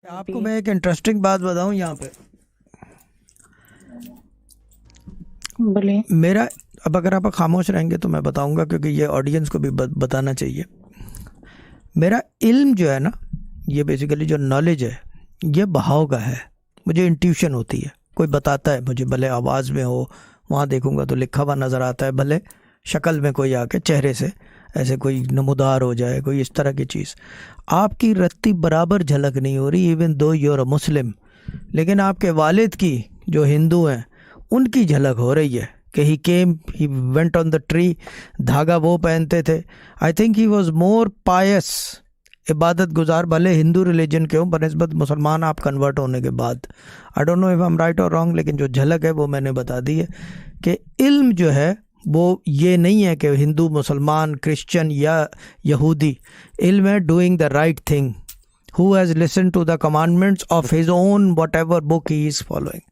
آپ کو میں ایک انٹرسٹنگ بات بتاؤں یہاں پہ. بولیں. میرا اب اگر آپ خاموش رہیں گے تو میں بتاؤں گا کیونکہ یہ آڈینس کو بھی بتانا چاہیے. میرا علم جو ہے نا، یہ بیسیکلی جو نالج ہے یہ بہاؤ کا ہے. مجھے انٹیوشن ہوتی ہے، کوئی بتاتا ہے مجھے، بھلے آواز میں ہو، وہاں دیکھوں گا تو لکھا ہوا نظر آتا ہے، بھلے شکل میں کوئی آ کے چہرے سے ایسے کوئی نمودار ہو جائے، کوئی اس طرح کی چیز. آپ کی رتی برابر جھلک نہیں ہو رہی ایون دو یور اے مسلم، لیکن آپ کے والد کی جو ہندو ہیں ان کی جھلک ہو رہی ہے کہ he went on the tree. دھاگا وہ پہنتے تھے. I think he was more پائس، عبادت گزار، بھلے ہندو ریلیجن کے ہوں بنسبت مسلمان آپ کنورٹ ہونے کے بعد. I don't know if I'm right اور رانگ، لیکن جو جھلک ہے وہ میں نے بتا دی ہے کہ علم جو ہے وہ یہ نہیں ہے کہ ہندو، مسلمان، کرسچن یا یہودی. علم ہے doing the right thing. Who has listened to the commandments of his own whatever book he is following.